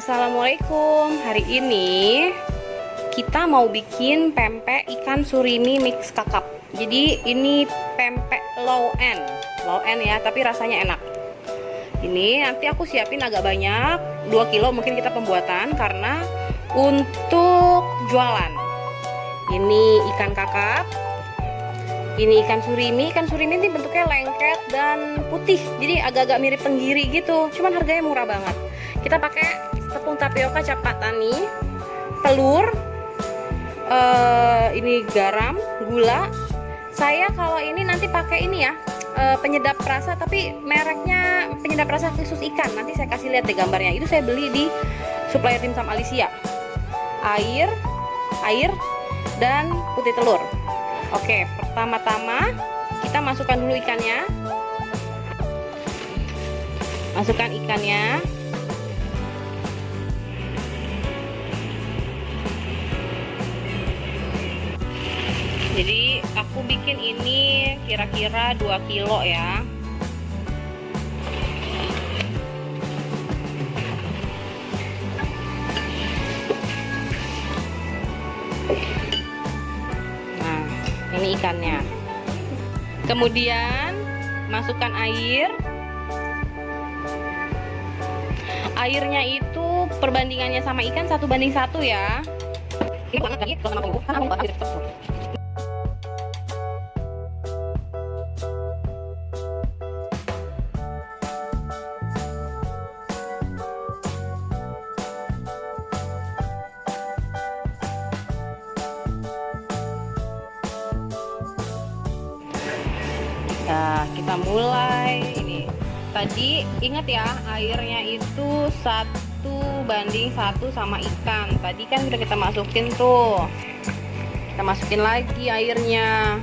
Assalamualaikum. Hari ini kita mau bikin pempek ikan surimi mix kakap. Jadi ini pempek low end ya, tapi rasanya enak. Ini nanti aku siapin agak banyak, 2 kilo mungkin kita pembuatan karena untuk jualan. Ini ikan kakap. Ini ikan surimi. Ikan surimi ini bentuknya lengket dan putih, jadi agak-agak mirip tenggiri gitu. Cuman harganya murah banget. Kita pakai tepung tapioka cap tani, telur, ini garam, gula. Saya kalau ini nanti pakai ini ya, penyedap rasa, tapi mereknya penyedap rasa khusus ikan. Nanti saya kasih lihat deh gambarnya. Itu saya beli di supplier dimsum Alicia. Air dan putih telur. Oke, pertama-tama kita masukkan dulu ikannya. Masukkan ikannya. Jadi aku bikin ini kira-kira 2 kilo ya. Nah, ini ikannya. Kemudian masukkan air. Airnya itu perbandingannya sama ikan 1:1 ya. Ini banget lagi kalau sama karena mau bahas terus. Nah, kita mulai ini. Tadi ingat ya, airnya itu 1:1 sama ikan. Tadi kan udah kita masukin tuh. Kita masukin lagi airnya.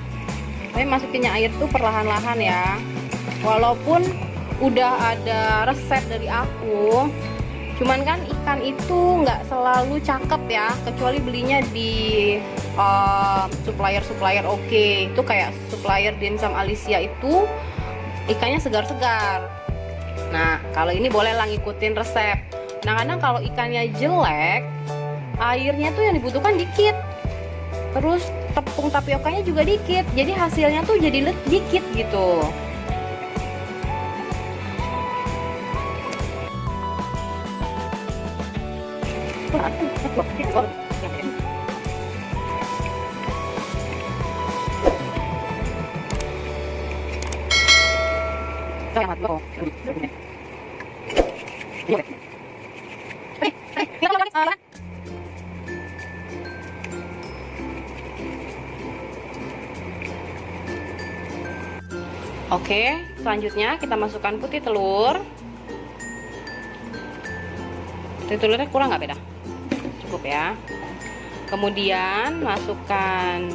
Tapi masukinnya air tuh perlahan-lahan ya. Walaupun udah ada resep dari aku, cuman kan ikan itu nggak selalu cakep ya, kecuali belinya di supplier oke. Itu kayak supplier dimsum Alicia itu ikannya segar-segar. Nah, kalau ini boleh lah ngikutin resep. Nah, kadang kalau ikannya jelek, airnya tuh yang dibutuhkan dikit, terus tepung tapiokanya juga dikit, jadi hasilnya tuh jadi dikit gitu. Oke, selanjutnya kita masukkan putih telur. Putih telurnya kurang nggak beda? Cukup ya. Kemudian masukkan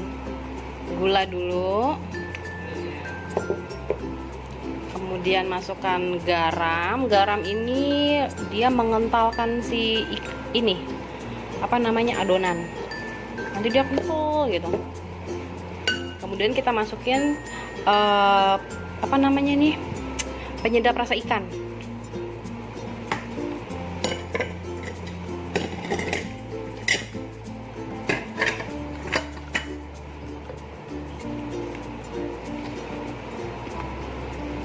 gula dulu. Kemudian masukkan garam. Garam ini dia mengentalkan si ini, apa namanya, adonan. Nanti dia kental gitu. Kemudian kita masukin apa namanya nih, penyedap rasa ikan.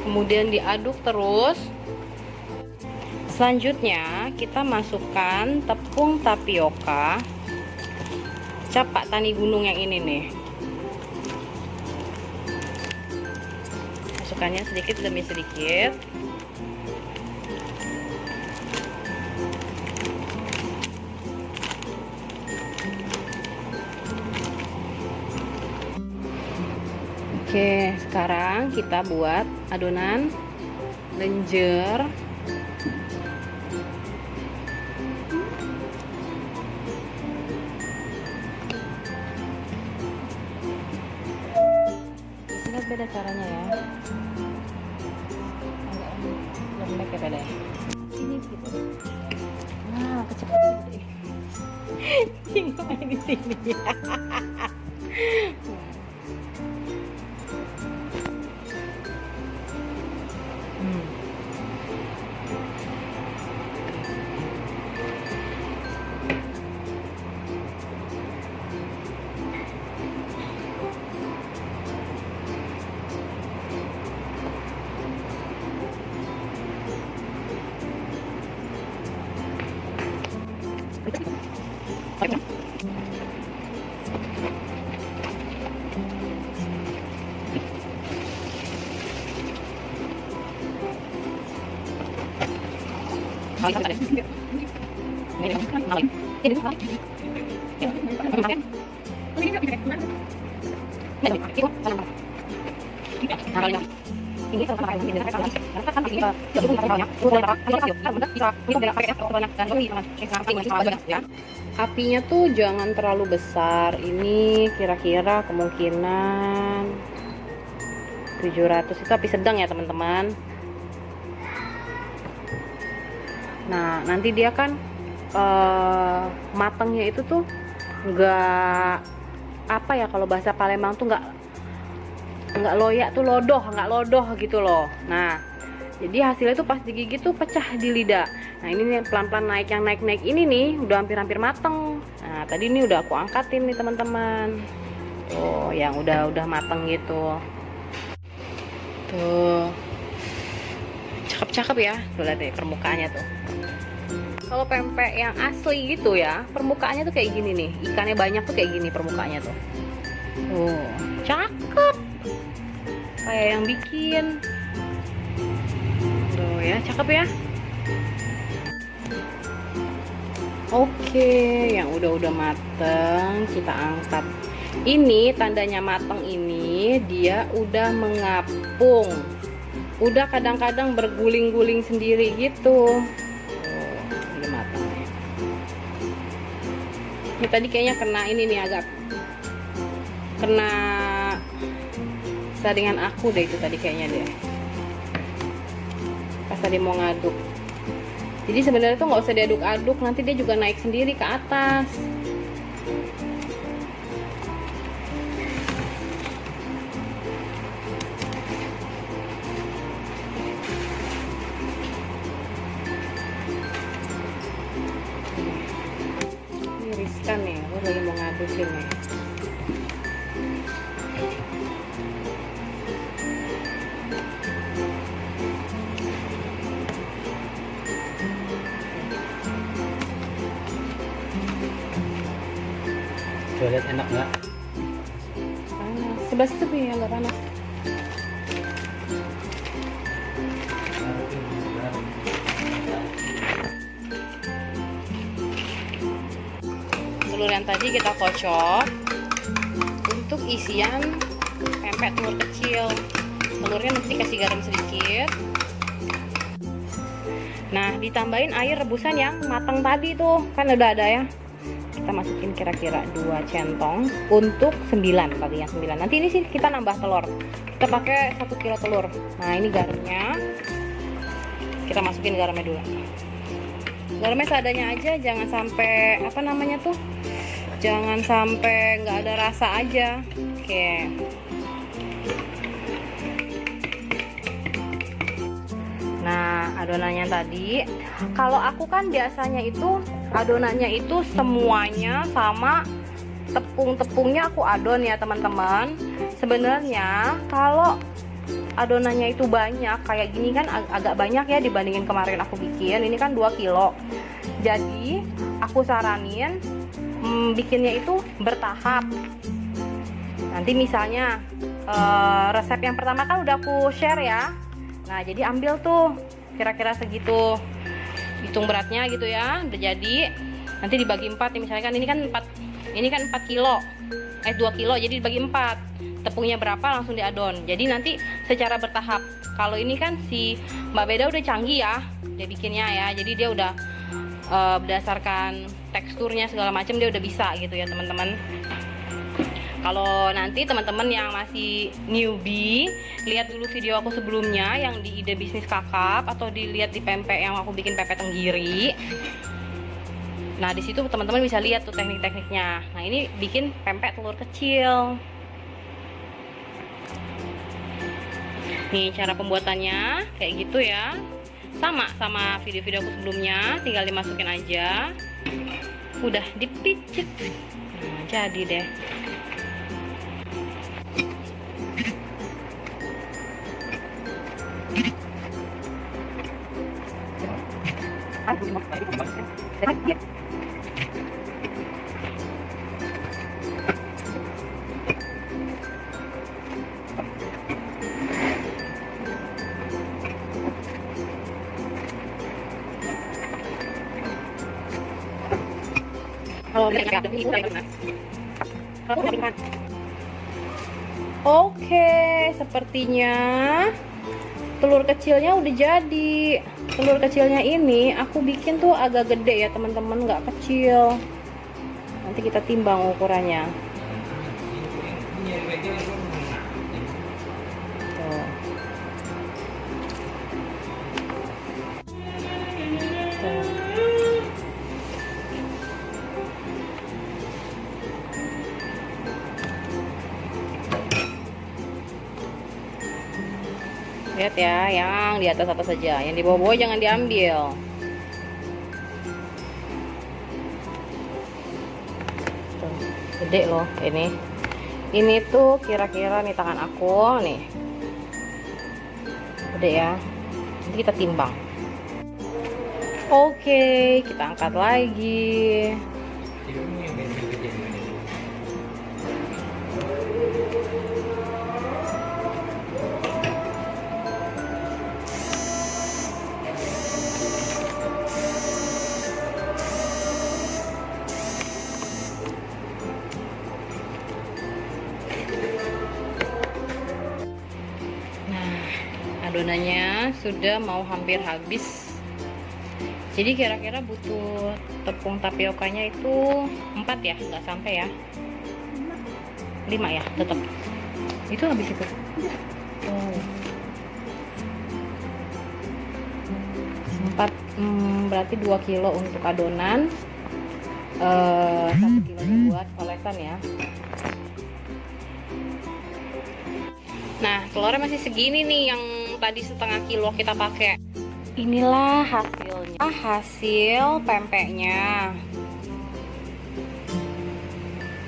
Kemudian diaduk terus. Selanjutnya kita masukkan tepung tapioka cap Pak Tani Gunung yang ini nih. Masukkannya sedikit demi sedikit. Oke, sekarang kita buat adonan lenjer. Lihat beda caranya ya. Lembek ya beda ya. Ini gitu. Nah, kecepatan deh. Ini main di sini ya. Apinya tuh jangan terlalu besar. Ini kira-kira kemungkinan 700 itu api sedang ya teman-teman. Nah nanti dia kan matangnya itu tuh nggak apa ya, kalau bahasa Palembang tuh nggak loyak tuh, nggak lodoh gitu loh. Nah jadi hasilnya tuh pas digigit tuh pecah di lidah. Nah ini nih pelan-pelan naik, yang naik-naik ini nih udah hampir-hampir mateng. Nah tadi ini udah aku angkatin nih teman-teman. Tuh yang udah mateng gitu. Tuh cakep-cakep ya. Tuh lihat deh permukaannya tuh. Kalau pempek yang asli gitu ya, permukaannya tuh kayak gini nih. Ikannya banyak tuh kayak gini permukaannya tuh. Tuh cakep. Kayak yang bikin. Tuh ya, cakep ya. Oke, yang udah mateng kita angkat. Ini tandanya mateng, ini dia udah mengapung. Udah kadang-kadang berguling-guling sendiri gitu. Tuh, udah mateng. Ini tadi kayaknya kena ini nih, agak kena saringan aku deh itu tadi kayaknya deh. Pas tadi mau ngaduk. Jadi sebenarnya tuh nggak usah diaduk-aduk, nanti dia juga naik sendiri ke atas. Ini riskan nih, aku lagi mau ngadukin nih. Coba lihat enak nggak? Panas. Sebelah situ ya, nggak panas. Telur yang tadi kita kocok untuk isian pempek telur kecil. Telurnya nanti kasih garam sedikit. Nah, ditambahin air rebusan yang matang tadi tuh, kan udah ada ya. Kita masukin kira-kira 2 centong untuk 9 tadi, yang 9. Nanti ini sih kita nambah telur. Kita pakai 1 kilo telur. Nah, ini garamnya. Kita masukin garamnya dulu. Garamnya seadanya aja, jangan sampai apa namanya tuh? Jangan sampai nggak ada rasa aja. Oke. Nah, adonannya tadi, kalau aku kan biasanya itu adonannya itu semuanya sama tepung-tepungnya aku adon ya teman-teman. Sebenarnya kalau adonannya itu banyak kayak gini kan agak banyak ya dibandingin kemarin aku bikin. Ini kan 2 kilo. Jadi aku saranin bikinnya itu bertahap. Nanti misalnya resep yang pertama kan udah aku share ya. Nah jadi ambil tuh kira-kira segitu, hitung beratnya gitu ya, udah jadi. Nanti dibagi 4 nih, misalnya kan ini kan 4 kilo, 2 kilo, jadi dibagi 4. Tepungnya berapa langsung diadon. Jadi nanti secara bertahap. Kalau ini kan si Mbak Beda udah canggih ya, dia bikinnya ya. Jadi dia udah berdasarkan teksturnya segala macam dia udah bisa gitu ya teman-teman. Kalau nanti teman-teman yang masih newbie, lihat dulu video aku sebelumnya yang di Ide Bisnis Kakap, atau dilihat di pempek yang aku bikin pempek tenggiri. Nah di situ teman-teman bisa lihat tuh teknik-tekniknya. Nah ini bikin pempek telur kecil. Nih cara pembuatannya kayak gitu ya. Sama video-video aku sebelumnya, tinggal dimasukin aja. Udah dipicit. Nah, jadi deh. Oke, sepertinya telur kecilnya udah jadi. Telur kecilnya ini aku bikin tuh agak gede ya teman-teman, nggak kecil. Nanti kita timbang ukurannya. Tuh. Tuh. Lihat ya, yang di atas saja, yang di bawah jangan diambil. Tuh, gede loh ini. Ini tuh kira-kira nih tangan aku nih, gede ya. Nanti kita timbang. Oke, kita angkat lagi. Adonannya sudah mau hampir habis, jadi kira-kira butuh tepung tapiokanya itu 4 ya, nggak sampai ya, 5 ya tetap itu habis itu. Oh. 4 berarti 2 kilo untuk adonan, 1 kilo buat olesan ya. Nah, telurnya masih segini nih, yang tadi setengah kilo kita pakai. Inilah hasilnya, hasil pempeknya.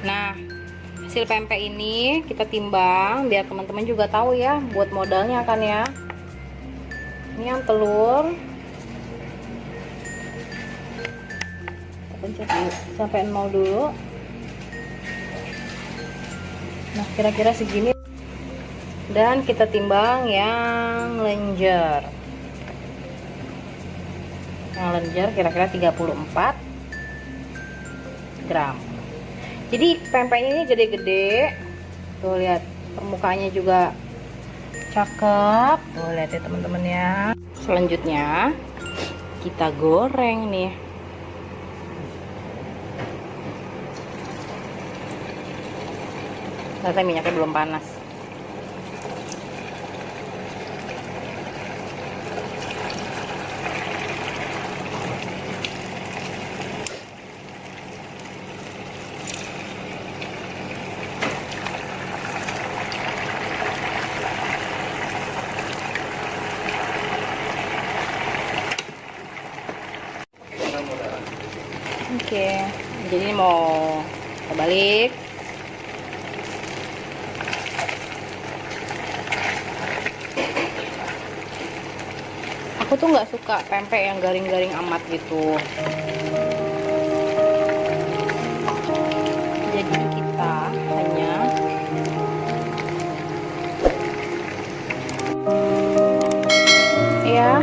Nah, hasil pempek ini kita timbang biar teman-teman juga tahu ya, buat modalnya kan ya. Ini yang telur. Kita pencet dulu sampai 0 dulu. Nah, kira-kira segini. Dan kita timbang yang lenjer. Yang lenjer kira-kira 34 gram. Jadi pempeknya ini gede-gede. Tuh lihat, permukaannya juga cakep. Tuh lihat ya teman-teman ya. Selanjutnya kita goreng nih. Ternyata minyaknya belum panas. Oke, jadi ini mau kita balik. Aku tuh nggak suka pempek yang garing-garing amat gitu. Jadi kita hanya ya